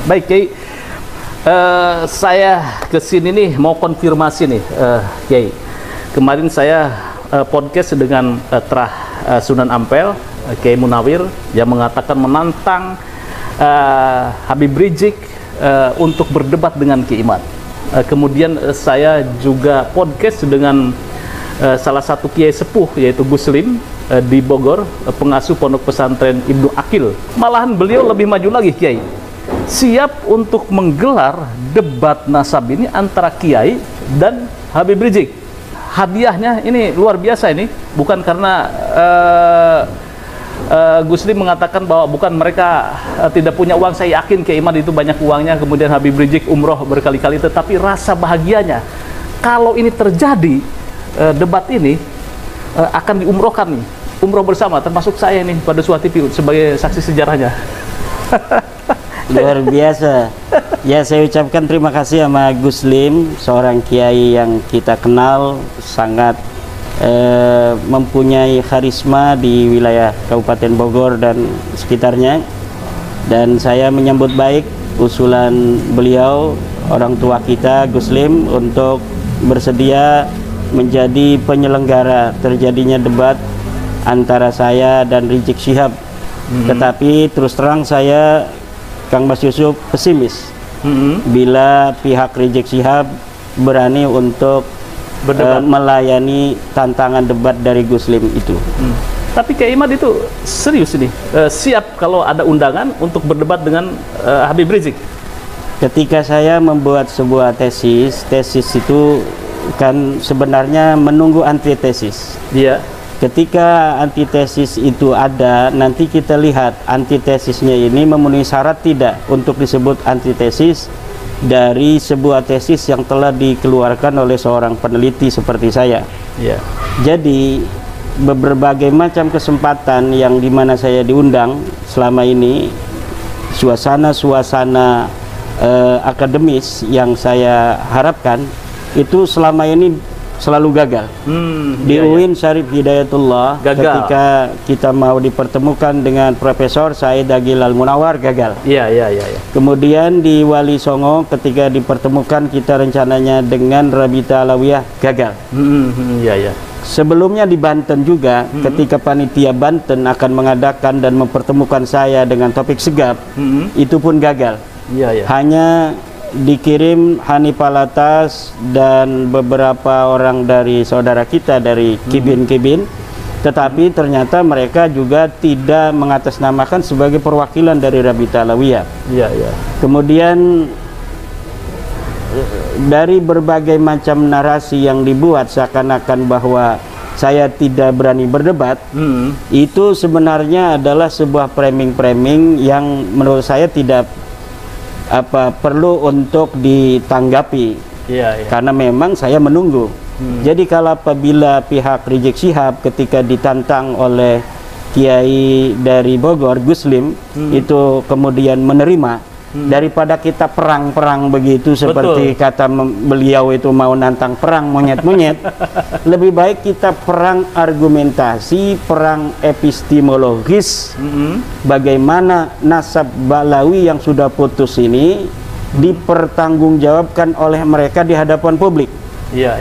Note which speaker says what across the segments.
Speaker 1: Baik, Kiai. Saya kesini nih mau konfirmasi nih, Kiai. Kemarin saya podcast dengan Terah Sunan Ampel, Kiai Munawir, yang mengatakan menantang Habib Rizik untuk berdebat dengan Kiai Imad. Kemudian saya juga podcast dengan salah satu Kiai Sepuh, yaitu Gus Lim di Bogor, pengasuh Pondok Pesantren Ibnu Akil. Malahan beliau lebih maju lagi, Kiai. Siap untuk menggelar debat nasab ini antara Kiai dan Habib Rizik. Hadiahnya ini luar biasa ini, bukan karena Gus Lim mengatakan bahwa bukan mereka tidak punya uang. Saya yakin Kiai Imad itu banyak uangnya, kemudian Habib Rizik umroh berkali-kali, tetapi rasa bahagianya kalau ini terjadi, debat ini akan diumrohkan nih, umroh bersama, termasuk saya nih pada suatu TV sebagai saksi sejarahnya.
Speaker 2: Luar biasa. Ya, saya ucapkan terima kasih sama Gus Lim, seorang kiai yang kita kenal sangat mempunyai karisma di wilayah Kabupaten Bogor dan sekitarnya. Dan saya menyambut baik usulan beliau, orang tua kita Gus Lim, untuk bersedia menjadi penyelenggara terjadinya debat antara saya dan Rizik Syihab. Tetapi terus terang saya, Kang Mas Yusuf, pesimis bila pihak Rizik Syihab berani untuk melayani tantangan debat dari Gus Lim itu.
Speaker 1: Tapi Kiai Imad itu serius ini, siap kalau ada undangan untuk berdebat dengan Habib Rizik.
Speaker 2: Ketika saya membuat sebuah tesis itu kan sebenarnya menunggu antitesis.
Speaker 1: Iya.
Speaker 2: Ketika antitesis itu ada, nanti kita lihat antitesisnya ini memenuhi syarat tidak untuk disebut antitesis dari sebuah tesis yang telah dikeluarkan oleh seorang peneliti seperti saya.
Speaker 1: Yeah.
Speaker 2: Jadi berbagai macam kesempatan yang dimana saya diundang selama ini, suasana-suasana akademis yang saya harapkan itu selama ini selalu gagal. Di UIN Syarif Hidayatullah gagal. Ketika kita mau dipertemukan dengan Profesor Said Agil Al-Munawar, gagal.
Speaker 1: Iya.
Speaker 2: Kemudian di Wali Songo ketika dipertemukan kita rencananya dengan Rabita Alawiyah, gagal.
Speaker 1: Iya.
Speaker 2: Sebelumnya di Banten juga, ketika panitia Banten akan mengadakan dan mempertemukan saya dengan Taufik Segaf, itu pun gagal.
Speaker 1: Iya.
Speaker 2: Hanya dikirim Hanifah Latas dan beberapa orang dari saudara kita dari Kibin, tetapi ternyata mereka juga tidak mengatasnamakan sebagai perwakilan dari Rabita Alawiyah.
Speaker 1: Iya.
Speaker 2: Kemudian dari berbagai macam narasi yang dibuat seakan-akan bahwa saya tidak berani berdebat, itu sebenarnya adalah sebuah framing yang menurut saya tidak perlu untuk ditanggapi. Karena memang saya menunggu. Jadi kalau apabila pihak Rizik Syihab ketika ditantang oleh Kiai dari Bogor, Gus Lim, itu kemudian menerima, daripada kita perang-perang begitu seperti kata beliau itu mau nantang perang monyet-monyet, lebih baik kita perang argumentasi, perang epistemologis, bagaimana nasab Balawi yang sudah putus ini dipertanggungjawabkan oleh mereka di hadapan publik.
Speaker 1: Iya.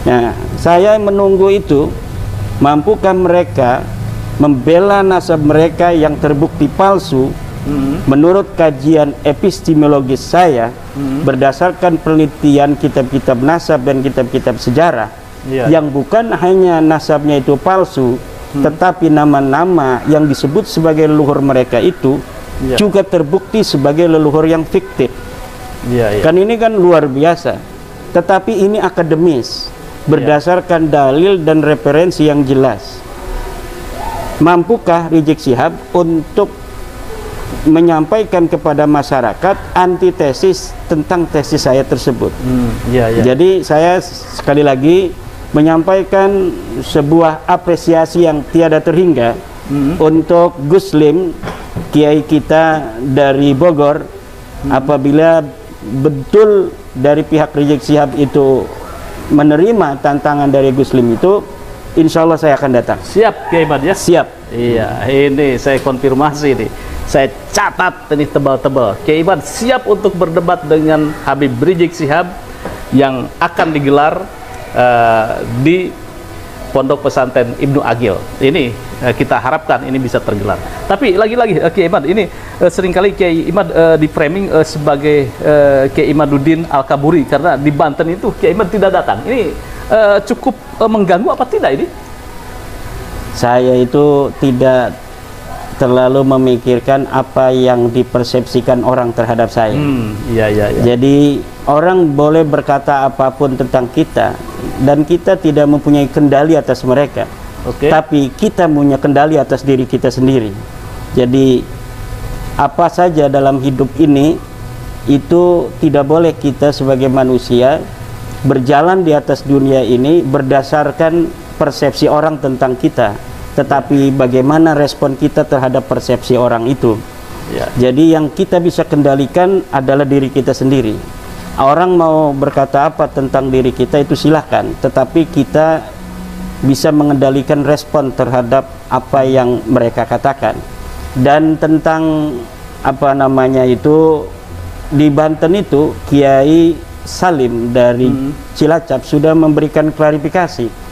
Speaker 2: Nah, saya menunggu itu, mampukah mereka membela nasab mereka yang terbukti palsu menurut kajian epistemologis saya, berdasarkan penelitian kitab-kitab nasab dan kitab-kitab sejarah, yang bukan hanya nasabnya itu palsu, tetapi nama-nama yang disebut sebagai leluhur mereka itu juga terbukti sebagai leluhur yang fiktif. Kan ini kan luar biasa. Tetapi ini akademis, berdasarkan dalil dan referensi yang jelas. Mampukah Rizik Syihab untuk menyampaikan kepada masyarakat antitesis tentang tesis saya tersebut? Jadi saya sekali lagi menyampaikan sebuah apresiasi yang tiada terhingga untuk Gus Lim, kiai kita dari Bogor. Apabila betul dari pihak Rizik Syihab itu menerima tantangan dari Gus Lim itu, insya Allah saya akan datang.
Speaker 1: Siap Kiai Imad ya?
Speaker 2: Siap.
Speaker 1: Iya, ini saya konfirmasi nih. Saya catat ini tebal-tebal. Kiai Imad siap untuk berdebat dengan Habib Rizik Syihab yang akan digelar di Pondok Pesantren Ibnu Agil. Ini kita harapkan ini bisa tergelar. Tapi lagi-lagi Kiai Imad ini seringkali Kiai Imad di framing sebagai Kiai Imaduddin Al-Kaburi karena di Banten itu Kiai Imad tidak datang. Ini cukup mengganggu apa tidak ini?
Speaker 2: Saya itu tidak terlalu memikirkan apa yang dipersepsikan orang terhadap saya.
Speaker 1: Iya.
Speaker 2: Jadi orang boleh berkata apapun tentang kita dan kita tidak mempunyai kendali atas mereka. Tapi kita punya kendali atas diri kita sendiri. Jadi apa saja dalam hidup ini itu tidak boleh kita sebagai manusia berjalan di atas dunia ini berdasarkan persepsi orang tentang kita, tetapi bagaimana respon kita terhadap persepsi orang itu. Jadi yang kita bisa kendalikan adalah diri kita sendiri. Orang mau berkata apa tentang diri kita itu silahkan, tetapi kita bisa mengendalikan respon terhadap apa yang mereka katakan. Dan tentang apa namanya itu, di Banten itu Kiai Salim dari Cilacap sudah memberikan klarifikasi.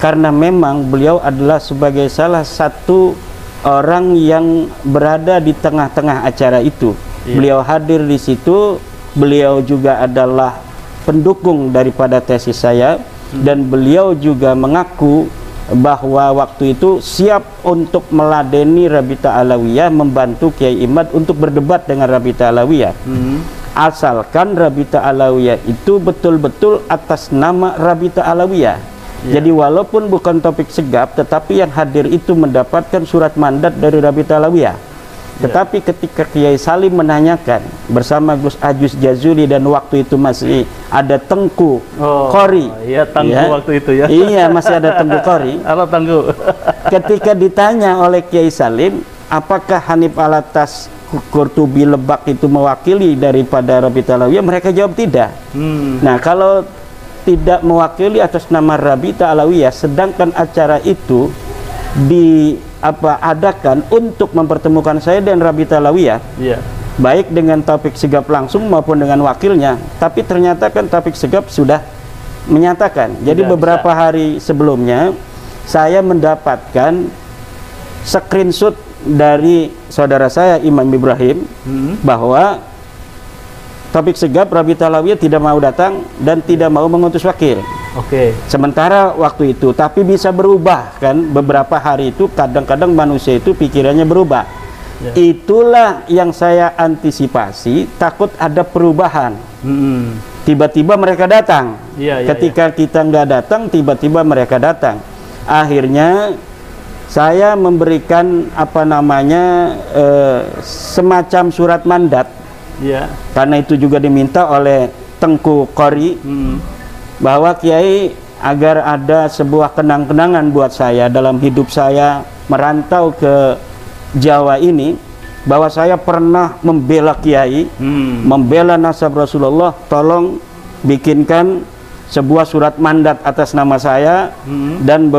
Speaker 2: Karena memang beliau adalah sebagai salah satu orang yang berada di tengah-tengah acara itu. Beliau hadir di situ, beliau juga adalah pendukung daripada tesis saya, dan beliau juga mengaku bahwa waktu itu siap untuk meladeni Rabita Alawiyah, membantu Kiai Imad untuk berdebat dengan Rabita Alawiyah. Asalkan Rabita Alawiyah itu betul-betul atas nama Rabita Alawiyah. Jadi walaupun bukan topik segap, tetapi yang hadir itu mendapatkan surat mandat dari Rabita Alawiyah. Tetapi ketika Kiai Salim menanyakan bersama Gus Ajus Jazuli, dan waktu itu masih ada Tengku Qori.
Speaker 1: Waktu itu ya.
Speaker 2: Iya, masih ada Tengku Qori.
Speaker 1: Halo Tengku.
Speaker 2: Ketika ditanya oleh Kiai Salim, apakah Hanif Alatas Qurtubi Lebak itu mewakili daripada Rabita Alawiyah, mereka jawab tidak. Nah, kalau tidak mewakili atas nama Rabita Alawiyah, sedangkan acara itu diadakan untuk mempertemukan saya dan Rabita Alawiyah, baik dengan Taufik Sigap langsung maupun dengan wakilnya, tapi ternyata kan Taufik Sigap sudah menyatakan. Jadi beberapa hari sebelumnya saya mendapatkan screenshot dari saudara saya Imam Ibrahim bahwa Taufik Sigap, Rabita Alawiyah tidak mau datang dan tidak mau mengutus wakil. Sementara waktu itu, tapi bisa berubah kan, beberapa hari itu kadang-kadang manusia itu pikirannya berubah. Itulah yang saya antisipasi, takut ada perubahan. Tiba-tiba mereka datang. Ketika kita nggak datang, tiba-tiba mereka datang. Akhirnya saya memberikan apa namanya semacam surat mandat. Karena itu juga diminta oleh Tengku Qori, bahwa Kiai agar ada sebuah kenang-kenangan buat saya dalam hidup saya merantau ke Jawa ini, bahwa saya pernah membela Kiai, membela nasab Rasulullah. Tolong bikinkan sebuah surat mandat atas nama saya, dan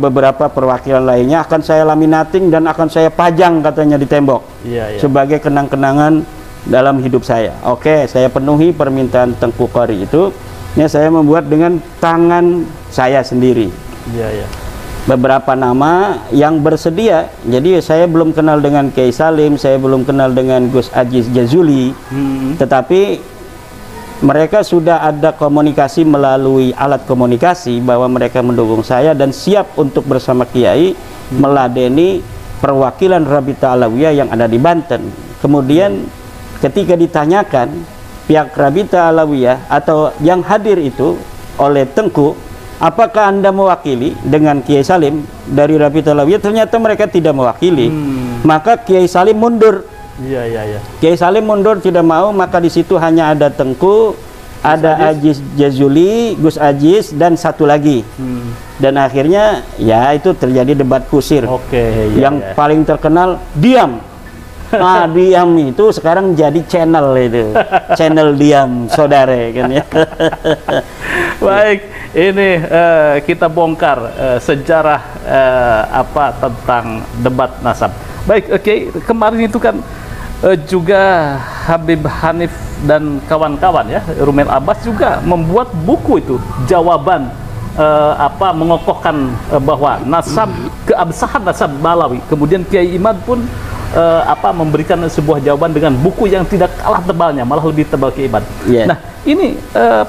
Speaker 2: beberapa perwakilan lainnya akan saya laminating dan akan saya pajang katanya di tembok sebagai kenang-kenangan dalam hidup saya. Saya penuhi permintaan Tengku Qori itu. Saya membuat dengan tangan saya sendiri. Beberapa nama yang bersedia. Jadi saya belum kenal dengan Kiai Salim, saya belum kenal dengan Gus Ajis Jazuli, tetapi mereka sudah ada komunikasi melalui alat komunikasi bahwa mereka mendukung saya dan siap untuk bersama Kiai meladeni perwakilan Rabita Alawiyah yang ada di Banten. Kemudian ketika ditanyakan pihak Rabita Alawiyah atau yang hadir itu oleh Tengku, apakah Anda mewakili dengan Kiai Salim dari Rabita Alawiyah, ternyata mereka tidak mewakili. Maka Kiai Salim mundur. Kiai Salim mundur, tidak mau, maka di situ hanya ada Tengku, ada Ajis Jazuli, Gus Ajis, dan satu lagi. Dan akhirnya ya itu terjadi debat kusir. Yang paling terkenal Diam. Nah, Diam itu sekarang jadi channel itu, channel Diam Saudara kan ya.
Speaker 1: Baik, ini kita bongkar sejarah apa tentang debat nasab. Baik, oke. Kemarin itu kan juga Habib Hanif dan kawan-kawan ya, Rumel Abbas juga membuat buku itu, jawaban mengokohkan bahwa nasab, keabsahan nasab Balawi. Kemudian Kiai Imad pun memberikan sebuah jawaban dengan buku yang tidak kalah tebalnya, malah lebih tebal Kiai Imad.
Speaker 2: Yeah.
Speaker 1: Nah, ini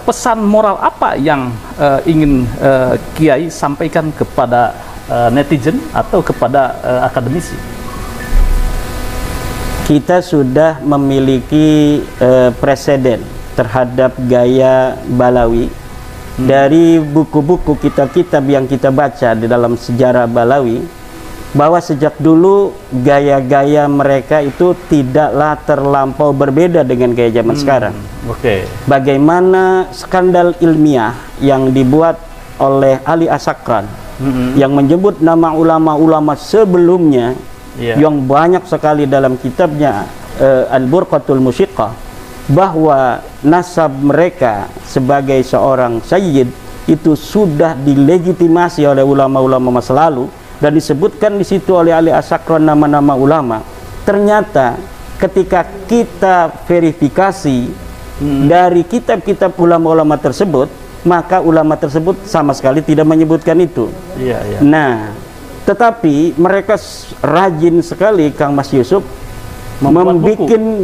Speaker 1: pesan moral apa yang ingin Kiai sampaikan kepada netizen atau kepada akademisi?
Speaker 2: Kita sudah memiliki preseden terhadap gaya Balawi dari buku-buku kitab-kitab yang kita baca di dalam sejarah Balawi, bahwa sejak dulu gaya-gaya mereka itu tidaklah terlampau berbeda dengan gaya zaman sekarang. Bagaimana skandal ilmiah yang dibuat oleh Ali As-Sakran yang menyebut nama ulama-ulama sebelumnya, yang banyak sekali dalam kitabnya Al-Burqatul Musyiqah, bahwa nasab mereka sebagai seorang sayyid itu sudah dilegitimasi oleh ulama-ulama masa lalu, dan disebutkan di situ oleh Ali As-Sakran nama-nama ulama. Ternyata ketika kita verifikasi dari kitab-kitab ulama-ulama tersebut, maka ulama tersebut sama sekali tidak menyebutkan itu. Nah, tetapi mereka rajin sekali, Kang Mas Yusuf, membuat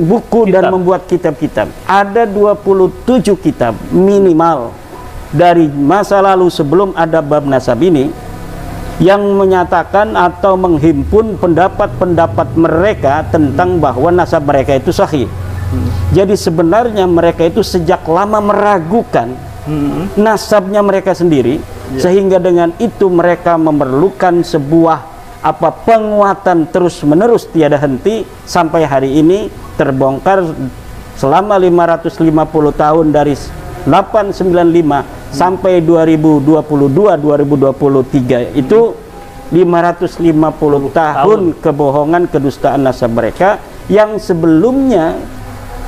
Speaker 2: buku dan membuat kitab-kitab. Ada 27 kitab minimal dari masa lalu sebelum ada bab nasab ini, yang menyatakan atau menghimpun pendapat-pendapat mereka tentang bahwa nasab mereka itu sahih. Jadi sebenarnya mereka itu sejak lama meragukan nasabnya mereka sendiri, sehingga dengan itu mereka memerlukan sebuah penguatan terus-menerus tiada henti sampai hari ini terbongkar selama 550 tahun dari 895 sampai 2022-2023 itu 550 tahun kebohongan, kedustaan nasab mereka, yang sebelumnya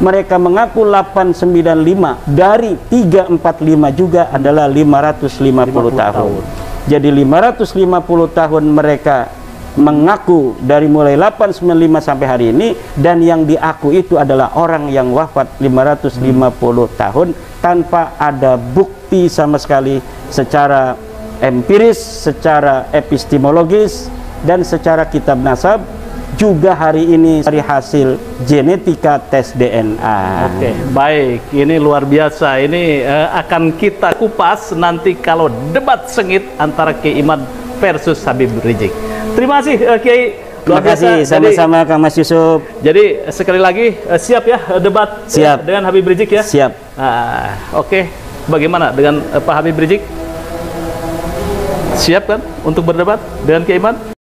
Speaker 2: mereka mengaku 895, dari 345 juga adalah 550 tahun. Jadi 550 tahun mereka mengaku dari mulai 895 sampai hari ini, dan yang diaku itu adalah orang yang wafat 550 tahun tanpa ada bukti sama sekali secara empiris, secara epistemologis, dan secara kitab nasab. Juga hari ini dari hasil genetika tes DNA.
Speaker 1: Baik, ini luar biasa. Ini akan kita kupas nanti kalau debat sengit antara Kiai Imad versus Habib Rizik. Terima kasih Kiai.
Speaker 2: Terima kasih, sama-sama Kang Mas Yusuf.
Speaker 1: Jadi sekali lagi siap ya debat dengan Habib Rizik ya?
Speaker 2: Siap.
Speaker 1: Bagaimana dengan Pak Habib Rizik? Siap kan untuk berdebat dengan Kiai Imad?